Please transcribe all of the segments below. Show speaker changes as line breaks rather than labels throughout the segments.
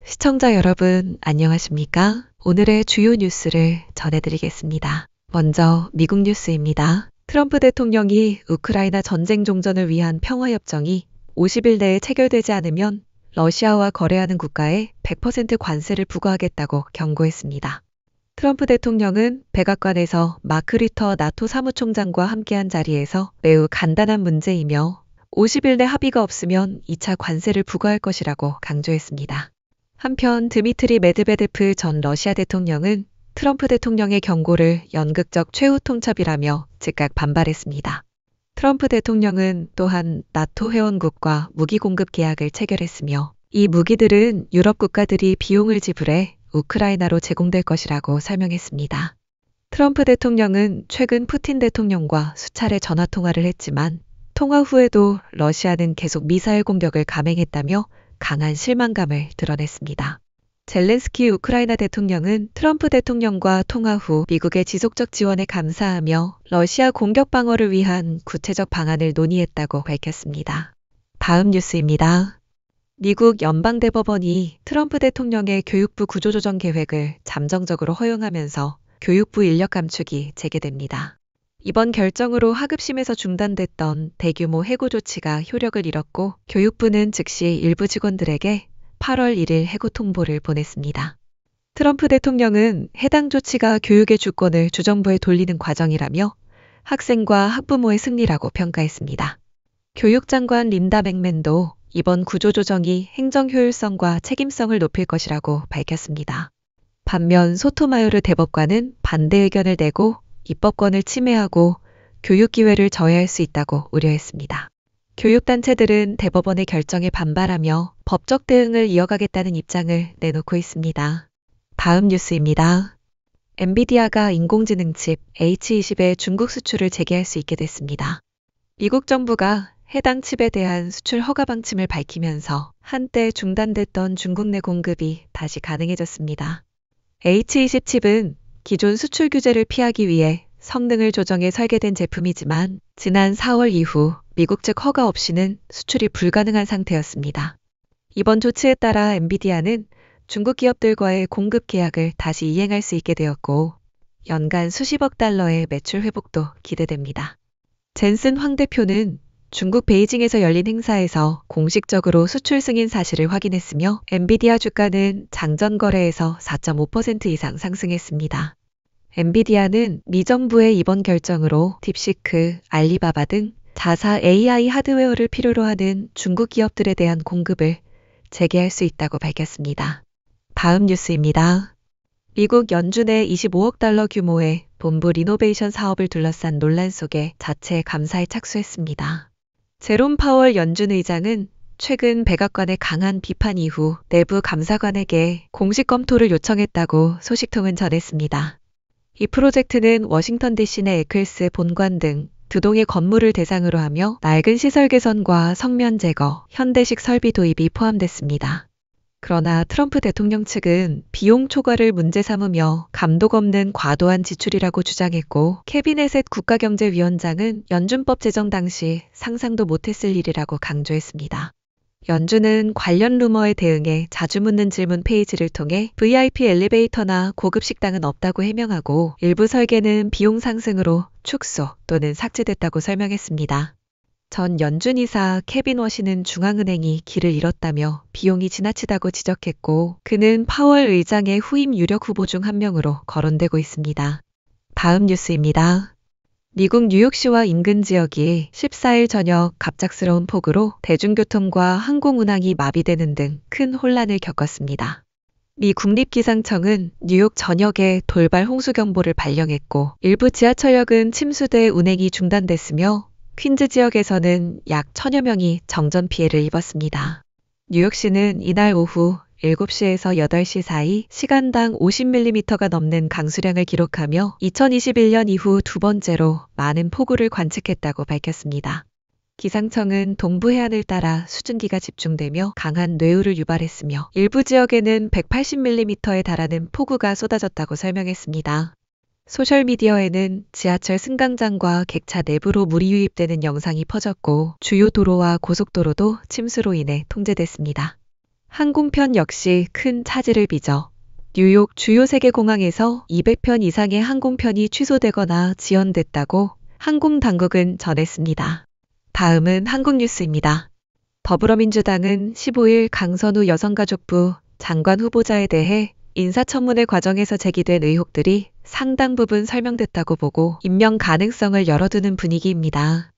시청자 여러분, 안녕하십니까? 오늘의 주요 뉴스를 전해드리겠습니다. 먼저 미국 뉴스입니다. 트럼프 대통령이 우크라이나 전쟁 종전을 위한 평화협정이 50일 내에 체결되지 않으면 러시아와 거래하는 국가에 100% 관세를 부과하겠다고 경고했습니다. 트럼프 대통령은 백악관에서 마크 리터 나토 사무총장과 함께한 자리에서 매우 간단한 문제이며 50일 내 합의가 없으면 2차 관세를 부과할 것이라고 강조했습니다. 한편 드미트리 메드베데프 전 러시아 대통령은 트럼프 대통령의 경고를 연극적 최후 통첩이라며 즉각 반발했습니다. 트럼프 대통령은 또한 나토 회원국과 무기 공급 계약을 체결했으며 이 무기들은 유럽 국가들이 비용을 지불해 우크라이나로 제공될 것이라고 설명했습니다. 트럼프 대통령은 최근 푸틴 대통령과 수차례 전화 통화를 했지만 통화 후에도 러시아는 계속 미사일 공격을 감행했다며 강한 실망감을 드러냈습니다. 젤렌스키 우크라이나 대통령은 트럼프 대통령과 통화 후 미국의 지속적 지원에 감사하며 러시아 공격 방어를 위한 구체적 방안을 논의했다고 밝혔습니다. 다음 뉴스입니다. 미국 연방대법원이 트럼프 대통령의 교육부 구조조정 계획을 잠정적으로 허용하면서 교육부 인력 감축이 재개됩니다. 이번 결정으로 하급심에서 중단됐던 대규모 해고 조치가 효력을 잃었고 교육부는 즉시 일부 직원들에게 8월 1일 해고 통보를 보냈습니다. 트럼프 대통령은 해당 조치가 교육의 주권을 주정부에 돌리는 과정이라며 학생과 학부모의 승리라고 평가했습니다. 교육장관 린다 맥맨도 이번 구조조정이 행정 효율성과 책임성을 높일 것이라고 밝혔습니다. 반면 소토마요르 대법관은 반대 의견을 내고 입법권을 침해하고 교육 기회를 저해할 수 있다고 우려했습니다. 교육단체들은 대법원의 결정에 반발하며 법적 대응을 이어가겠다는 입장을 내놓고 있습니다. 다음 뉴스입니다. 엔비디아가 인공지능 칩 H20의 중국 수출을 재개할 수 있게 됐습니다. 미국 정부가 해당 칩에 대한 수출 허가 방침을 밝히면서 한때 중단됐던 중국 내 공급이 다시 가능해졌습니다. H20 칩은 기존 수출 규제를 피하기 위해 성능을 조정해 설계된 제품이지만 지난 4월 이후 미국 측 허가 없이는 수출이 불가능한 상태였습니다. 이번 조치에 따라 엔비디아는 중국 기업들과의 공급 계약을 다시 이행할 수 있게 되었고 연간 수십억 달러의 매출 회복도 기대됩니다. 젠슨 황 대표는 중국 베이징에서 열린 행사에서 공식적으로 수출 승인 사실을 확인했으며 엔비디아 주가는 장전 거래에서 4.5% 이상 상승했습니다. 엔비디아는 미 정부의 이번 결정으로 딥시크, 알리바바 등 자사 AI 하드웨어를 필요로 하는 중국 기업들에 대한 공급을 재개할 수 있다고 밝혔습니다. 다음 뉴스입니다. 미국 연준의 25억 달러 규모의 본부 리노베이션 사업을 둘러싼 논란 속에 자체 감사에 착수했습니다. 제롬 파월 연준 의장은 최근 백악관의 강한 비판 이후 내부 감사관에게 공식 검토를 요청했다고 소식통은 전했습니다. 이 프로젝트는 워싱턴 DC 내 에클스 본관 등 두 동의 건물을 대상으로 하며 낡은 시설 개선과 성면 제거, 현대식 설비 도입이 포함됐습니다. 그러나 트럼프 대통령 측은 비용 초과를 문제 삼으며 감독 없는 과도한 지출이라고 주장했고 캐비넷의 국가경제위원장은 연준법 제정 당시 상상도 못했을 일이라고 강조했습니다. 연준은 관련 루머에 대응해 자주 묻는 질문 페이지를 통해 VIP 엘리베이터나 고급 식당은 없다고 해명하고 일부 설계는 비용 상승으로 축소 또는 삭제됐다고 설명했습니다. 전 연준 이사 케빈 워시는 중앙은행이 길을 잃었다며 비용이 지나치다고 지적했고 그는 파월 의장의 후임 유력 후보 중 한 명으로 거론되고 있습니다. 다음 뉴스입니다. 미국 뉴욕시와 인근 지역이 14일 저녁 갑작스러운 폭우로 대중교통과 항공운항이 마비되는 등 큰 혼란을 겪었습니다. 미 국립기상청은 뉴욕 전역에 돌발 홍수경보를 발령했고 일부 지하철역은 침수돼 운행이 중단됐으며 퀸즈 지역에서는 약 1000여 명이 정전 피해를 입었습니다. 뉴욕시는 이날 오후 7시에서 8시 사이 시간당 50mm가 넘는 강수량을 기록하며 2021년 이후 두 번째로 많은 폭우를 관측했다고 밝혔습니다. 기상청은 동부 해안을 따라 수증기가 집중되며 강한 뇌우를 유발했으며 일부 지역에는 180mm에 달하는 폭우가 쏟아졌다고 설명했습니다. 소셜미디어에는 지하철 승강장과 객차 내부로 물이 유입되는 영상이 퍼졌고 주요 도로와 고속도로도 침수로 인해 통제됐습니다. 항공편 역시 큰 차질을 빚어 뉴욕 주요 세계 공항에서 200편 이상의 항공편이 취소되거나 지연됐다고 항공당국은 전했습니다. 다음은 한국 뉴스입니다. 더불어민주당은 15일 강선우 여성가족부 장관 후보자에 대해 인사청문회 과정에서 제기된 의혹들이 상당 부분 설명됐다고 보고 임명 가능성을 열어두는 분위기입니다.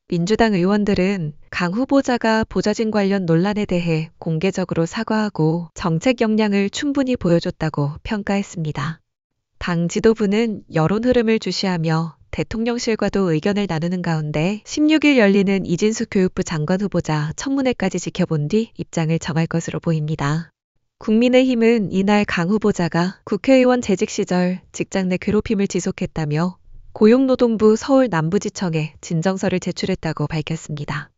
민주당 의원들은 강 후보자가 보좌진 관련 논란에 대해 공개적으로 사과하고 정책 역량을 충분히 보여줬다고 평가했습니다. 당 지도부는 여론 흐름을 주시하며 대통령실과도 의견을 나누는 가운데 16일 열리는 이진숙 교육부 장관 후보자 청문회까지 지켜본 뒤 입장을 정할 것으로 보입니다. 국민의힘은 이날 강 후보자가 국회의원 재직 시절 직장 내 괴롭힘을 지속했다며 고용노동부 서울 남부지청에 진정서를 제출했다고 밝혔습니다.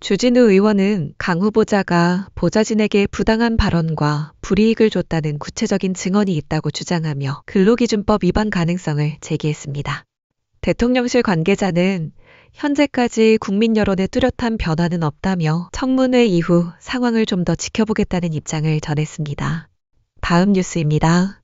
주진우 의원은 강 후보자가 보좌진에게 부당한 발언과 불이익을 줬다는 구체적인 증언이 있다고 주장하며 근로기준법 위반 가능성을 제기했습니다. 대통령실 관계자는 현재까지 국민 여론에 뚜렷한 변화는 없다며 청문회 이후 상황을 좀 더 지켜보겠다는 입장을 전했습니다. 다음 뉴스입니다.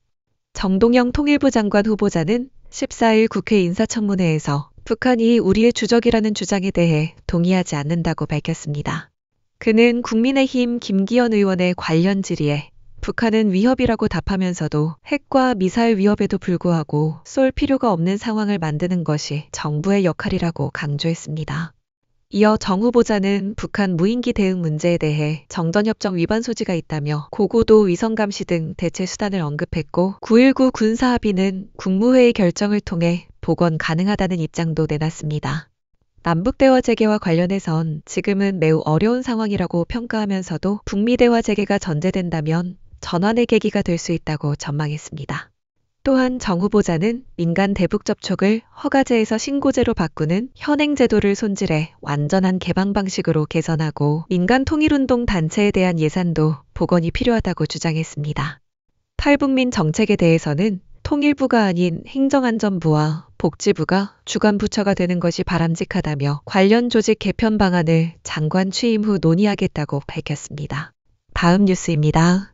정동영 통일부 장관 후보자는 14일 국회 인사청문회에서 북한이 우리의 주적이라는 주장에 대해 동의하지 않는다고 밝혔습니다. 그는 국민의힘 김기현 의원의 관련 질의에 북한은 위협이라고 답하면서도 핵과 미사일 위협에도 불구하고 쏠 필요가 없는 상황을 만드는 것이 정부의 역할이라고 강조했습니다. 이어 정 후보자는 북한 무인기 대응 문제에 대해 정전협정 위반 소지가 있다며 고고도 위성감시 등 대체 수단을 언급했고 9.19 군사합의는 국무회의 결정을 통해 복원 가능하다는 입장도 내놨습니다. 남북대화 재개와 관련해선 지금은 매우 어려운 상황이라고 평가하면서도 북미대화 재개가 전제된다면 전환의 계기가 될 수 있다고 전망했습니다. 또한 정 후보자는 민간 대북 접촉을 허가제에서 신고제로 바꾸는 현행 제도를 손질해 완전한 개방 방식으로 개선하고 민간 통일운동 단체에 대한 예산도 복원이 필요하다고 주장했습니다. 탈북민 정책에 대해서는 통일부가 아닌 행정안전부와 복지부가 주관 부처가 되는 것이 바람직하다며 관련 조직 개편 방안을 장관 취임 후 논의하겠다고 밝혔습니다. 다음 뉴스입니다.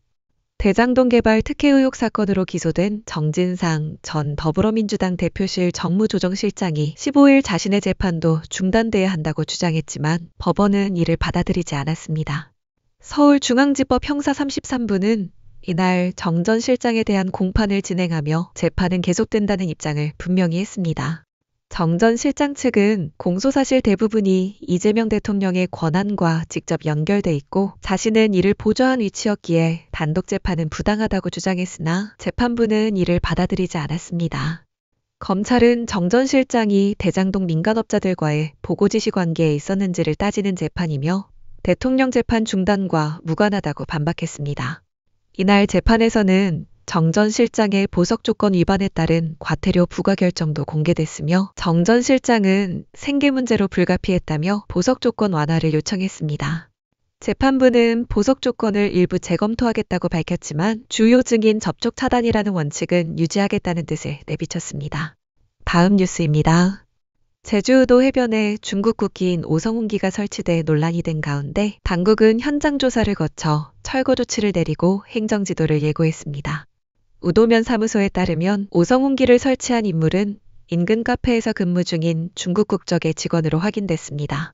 대장동 개발 특혜 의혹 사건으로 기소된 정진상 전 더불어민주당 대표실 정무조정실장이 15일 자신의 재판도 중단돼야 한다고 주장했지만 법원은 이를 받아들이지 않았습니다. 서울중앙지법 형사 33부는 이날 정 전 실장에 대한 공판을 진행하며 재판은 계속된다는 입장을 분명히 했습니다. 정 전 실장 측은 공소사실 대부분이 이재명 대통령의 권한과 직접 연결돼 있고 자신은 이를 보좌한 위치였기에 단독 재판은 부당하다고 주장했으나 재판부는 이를 받아들이지 않았습니다. 검찰은 정 전 실장이 대장동 민간업자들과의 보고지시 관계에 있었는지를 따지는 재판이며 대통령 재판 중단과 무관하다고 반박했습니다. 이날 재판에서는 정 전 실장의 보석 조건 위반에 따른 과태료 부과 결정도 공개됐으며 정 전 실장은 생계 문제로 불가피했다며 보석 조건 완화를 요청했습니다. 재판부는 보석 조건을 일부 재검토하겠다고 밝혔지만 주요 증인 접촉 차단이라는 원칙은 유지하겠다는 뜻을 내비쳤습니다. 다음 뉴스입니다. 제주도 해변에 중국 국기인 오성훈기가 설치돼 논란이 된 가운데 당국은 현장 조사를 거쳐 철거 조치를 내리고 행정지도를 예고했습니다. 우도면 사무소에 따르면 오성훈기를 설치한 인물은 인근 카페에서 근무 중인 중국 국적의 직원으로 확인됐습니다.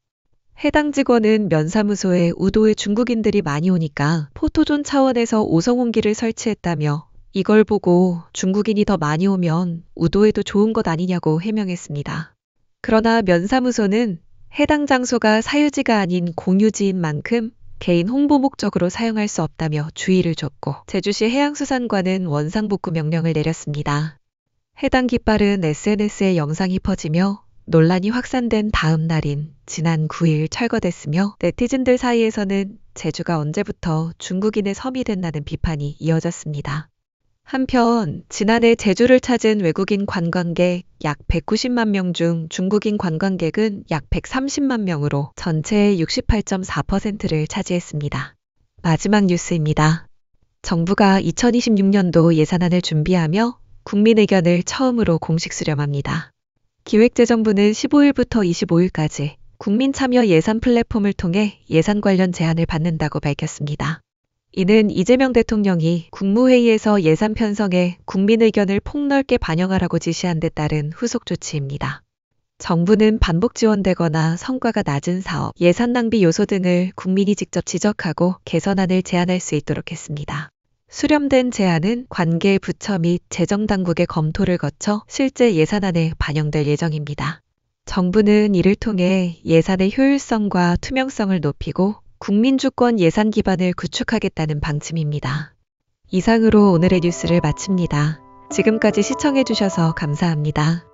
해당 직원은 면사무소에 우도에 중국인들이 많이 오니까 포토존 차원에서 오성훈기를 설치했다며 이걸 보고 중국인이 더 많이 오면 우도에도 좋은 것 아니냐고 해명했습니다. 그러나 면사무소는 해당 장소가 사유지가 아닌 공유지인 만큼 개인 홍보 목적으로 사용할 수 없다며 주의를 줬고 제주시 해양수산관은 원상복구 명령을 내렸습니다. 해당 깃발은 SNS에 영상이 퍼지며 논란이 확산된 다음 날인 지난 9일 철거됐으며 네티즌들 사이에서는 제주가 언제부터 중국인의 섬이 됐다는 비판이 이어졌습니다. 한편 지난해 제주를 찾은 외국인 관광객 약 190만 명 중 중국인 관광객은 약 130만 명으로 전체의 68.4%를 차지했습니다. 마지막 뉴스입니다. 정부가 2026년도 예산안을 준비하며 국민 의견을 처음으로 공식 수렴합니다. 기획재정부는 15일부터 25일까지 국민 참여 예산 플랫폼을 통해 예산 관련 제안을 받는다고 밝혔습니다. 이는 이재명 대통령이 국무회의에서 예산 편성에 국민 의견을 폭넓게 반영하라고 지시한 데 따른 후속 조치입니다. 정부는 반복 지원되거나 성과가 낮은 사업, 예산 낭비 요소 등을 국민이 직접 지적하고 개선안을 제안할 수 있도록 했습니다. 수렴된 제안은 관계 부처 및 재정당국의 검토를 거쳐 실제 예산안에 반영될 예정입니다. 정부는 이를 통해 예산의 효율성과 투명성을 높이고 국민주권 예산 기반을 구축하겠다는 방침입니다. 이상으로 오늘의 뉴스를 마칩니다. 지금까지 시청해주셔서 감사합니다.